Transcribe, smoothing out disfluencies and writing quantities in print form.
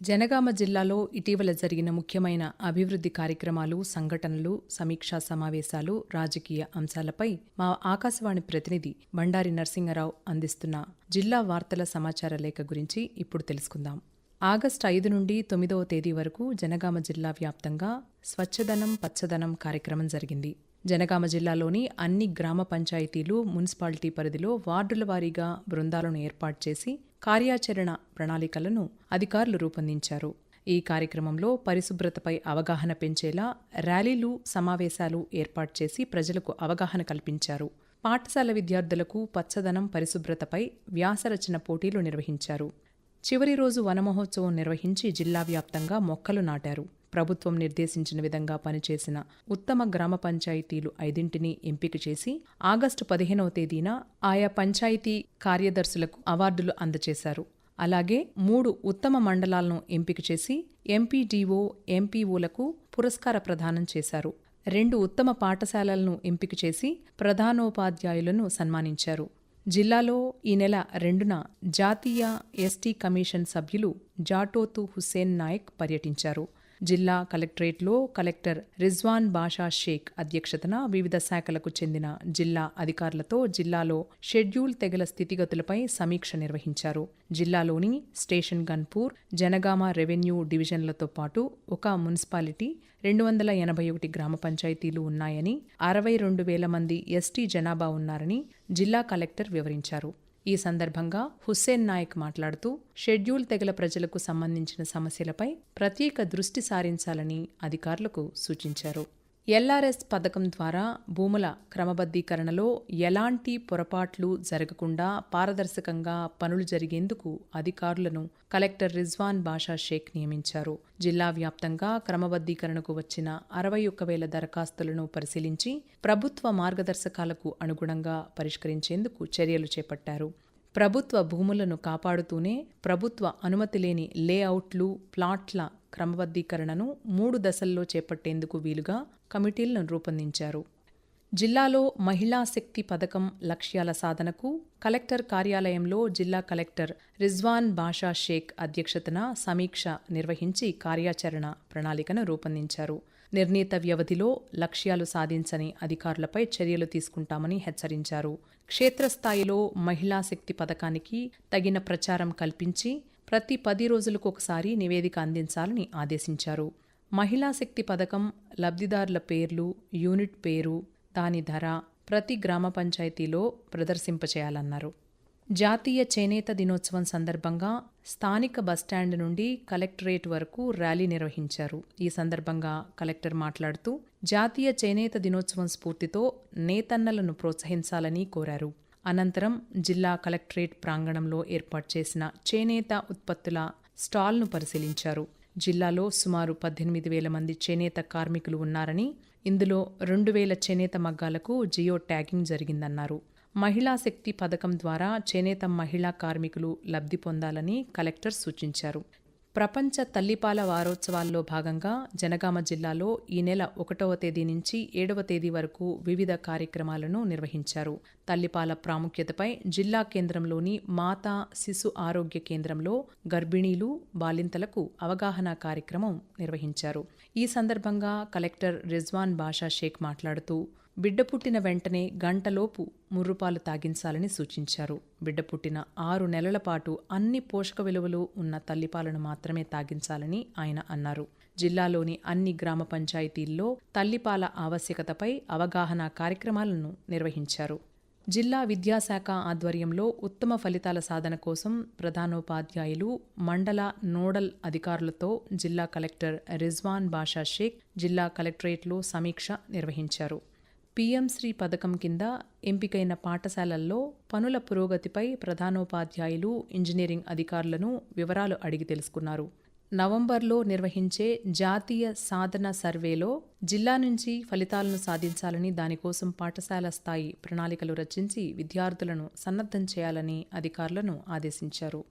జనగామ జిల్లాలో ఇటీవల జరిగిన ముఖ్యమైన అభివృద్ధి కార్యక్రమాలు, సంఘటనలు, సమీక్షా సమావేశాలు, రాజకీయ అంశాలపై మా ఆకాశవాణి ప్రతినిధి బండారి నరసింగరావు అందిస్తున్న జిల్లా వార్తల సమాచార లేఖ గురించి ఇప్పుడు తెలుసుకుందాం. ఆగస్టు 5 నుండి 9వ తేదీ వరకు జనగామ జిల్లా వ్యాప్తంగా స్వచ్ఛదనం పచ్చదనం కార్యక్రమం జరిగింది. జనగామ జిల్లాలోని అన్ని గ్రామ పంచాయతీలు, మున్సిపాలిటీ పరిధిలో వార్డుల వారీగా బృందాలను ఏర్పాటు చేసి కార్యాచరణ ప్రణాళికలను అధికారులు రూపొందించారు. ఈ కార్యక్రమంలో పరిశుభ్రతపై అవగాహన పెంచేలా ర్యాలీలు, సమావేశాలు ఏర్పాటు చేసి ప్రజలకు అవగాహన కల్పించారు. పాఠశాల విద్యార్థులకు పచ్చదనం, పరిశుభ్రతపై వ్యాసరచన పోటీలు నిర్వహించారు. చివరి రోజు వనమహోత్సవం నిర్వహించి జిల్లా వ్యాప్తంగా మొక్కలు నాటారు. ప్రభుత్వం నిర్దేశించిన విధంగా పనిచేసిన ఉత్తమ గ్రామ పంచాయతీలు 5ంటిని ఎంపిక చేసి ఆగస్టు 15వ తేదీన ఆయా పంచాయతీ కార్యదర్శులకు అవార్డులు అందజేశారు. అలాగే 3 ఉత్తమ మండలాలను ఎంపిక చేసి ఎంపీడీఓ, ఎంపీఓలకు పురస్కార ప్రదానం చేశారు. 2 ఉత్తమ పాఠశాలలను ఎంపిక చేసి ప్రధానోపాధ్యాయులను సన్మానించారు. జిల్లాలో ఈ నెల 2న జాతీయ ఎస్టీ కమిషన్ సభ్యులు జాటోతు హుస్సేన్ నాయక్ పర్యటించారు. జిల్లా కలెక్టరేట్లో కలెక్టర్ రిజ్వాన్ బాషా షేక్ అధ్యక్షతన వివిధ శాఖలకు చెందిన జిల్లా అధికారులతో జిల్లాలో షెడ్యూల్ తెగల స్థితిగతులపై సమీక్ష నిర్వహించారు. జిల్లాలోని స్టేషన్ గన్పూర్, జనగామ రెవెన్యూ డివిజన్లతో పాటు ఒక మున్సిపాలిటీ, 281 గ్రామ పంచాయతీలు ఉన్నాయని, 62,000 మంది ఎస్టీ జనాభా ఉన్నారని జిల్లా కలెక్టర్ వివరించారు. ఈ సందర్భంగా హుస్సేన్ నాయక్ మాట్లాడుతూ షెడ్యూల్ తెగల ప్రజలకు సంబంధించిన సమస్యలపై ప్రత్యేక దృష్టి సారించాలని అధికారులకు సూచించారు. ఎల్ఆర్ఎస్ పథకం ద్వారా భూముల క్రమబద్ధీకరణలో ఎలాంటి పొరపాట్లు జరగకుండా పారదర్శకంగా పనులు జరిగేందుకు అధికారులను కలెక్టర్ రిజ్వాన్ బాషా షేక్ నియమించారు. జిల్లా వ్యాప్తంగా క్రమబద్ధీకరణకు వచ్చిన 61,000 దరఖాస్తులను పరిశీలించి ప్రభుత్వ మార్గదర్శకాలకు అనుగుణంగా పరిష్కరించేందుకు చర్యలు చేపట్టారు. ప్రభుత్వ భూములను కాపాడుతూనే ప్రభుత్వ అనుమతి లేని లేఅవుట్లు, ప్లాట్ల క్రమబద్ధీకరణను 3 దశల్లో చేపట్టేందుకు వీలుగా కమిటీలను రూపొందించారు. జిల్లాలో మహిళా శక్తి పథకం లక్ష్యాల సాధనకు కలెక్టర్ కార్యాలయంలో జిల్లా కలెక్టర్ రిజ్వాన్ బాషా షేక్ అధ్యక్షతన సమీక్ష నిర్వహించి కార్యాచరణ ప్రణాళికను రూపొందించారు. నిర్ణీత వ్యవధిలో లక్ష్యాలు సాధించని అధికారులపై చర్యలు తీసుకుంటామని హెచ్చరించారు. క్షేత్రస్థాయిలో మహిళా శక్తి పథకానికి తగిన ప్రచారం కల్పించి ప్రతి 10 రోజులకు ఒకసారి నివేదిక అందించాలని ఆదేశించారు. మహిళా శక్తి పథకం లబ్ధిదారుల పేర్లు, యూనిట్ పేరు, దాని ధర ప్రతి గ్రామ పంచాయతీలో ప్రదర్శింపచేయాలన్నారు. జాతీయ చేనేత దినోత్సవం సందర్భంగా స్థానిక బస్టాండ్ నుండి కలెక్టరేట్ వరకు ర్యాలీ నిర్వహించారు. ఈ సందర్భంగా కలెక్టర్ మాట్లాడుతూ జాతీయ చేనేత దినోత్సవం స్ఫూర్తితో నేతన్నలను ప్రోత్సహించాలని కోరారు. అనంతరం జిల్లా కలెక్టరేట్ ప్రాంగణంలో ఏర్పాటు చేసిన చేనేత ఉత్పత్తుల స్టాల్ను పరిశీలించారు. జిల్లాలో సుమారు 18,000 మంది చేనేత కార్మికులు ఉన్నారని, ఇందులో 2,000 చేనేత మగ్గాలకు జియో ట్యాగింగ్ జరిగిందన్నారు. మహిళా శక్తి పథకం ద్వారా చేనేత మహిళా కార్మికులు లబ్ధి పొందాలని కలెక్టర్ సూచించారు. ప్రపంచ తల్లిపాల వారోత్సవాల్లో భాగంగా జనగామ జిల్లాలో ఈ నెల 1వ తేదీ నుంచి 7వ తేదీ వరకు వివిధ కార్యక్రమాలను నిర్వహించారు. తల్లిపాల ప్రాముఖ్యతపై జిల్లా కేంద్రంలోని మాతా శిశు ఆరోగ్య కేంద్రంలో గర్భిణీలు, బాలింతలకు అవగాహన కార్యక్రమం నిర్వహించారు. ఈ సందర్భంగా కలెక్టర్ రిజ్వాన్ బాషా షేక్ మాట్లాడుతూ బిడ్డ పుట్టిన వెంటనే గంటలోపు ముర్రుపాలు తాగించాలని సూచించారు. బిడ్డ పుట్టిన 6 నెలల పాటు అన్ని పోషక విలువలు ఉన్న తల్లిపాలను మాత్రమే తాగించాలని ఆయన అన్నారు. జిల్లాలోని అన్ని గ్రామ పంచాయతీల్లో తల్లిపాల ఆవశ్యకతపై అవగాహన కార్యక్రమాలను నిర్వహించారు. జిల్లా విద్యాశాఖ ఆధ్వర్యంలో ఉత్తమ ఫలితాల సాధన కోసం ప్రధానోపాధ్యాయులు, మండల నోడల్ అధికారులతో జిల్లా కలెక్టర్ రిజ్వాన్ బాషా షేక్ జిల్లా కలెక్టరేట్లో సమీక్ష నిర్వహించారు. పీఎంశ్రీ పథకం కింద ఎంపికైన పాఠశాలల్లో పనుల పురోగతిపై ప్రధానోపాధ్యాయులు, ఇంజనీరింగ్ అధికారులను వివరాలు అడిగి తెలుసుకున్నారు. నవంబర్లో నిర్వహించే జాతీయ సాధన సర్వేలో జిల్లా నుంచి ఫలితాలను సాధించాలని, దానికోసం పాఠశాల స్థాయి ప్రణాళికలు రచించి విద్యార్థులను సన్నద్ధం చేయాలని అధికారులను ఆదేశించారు.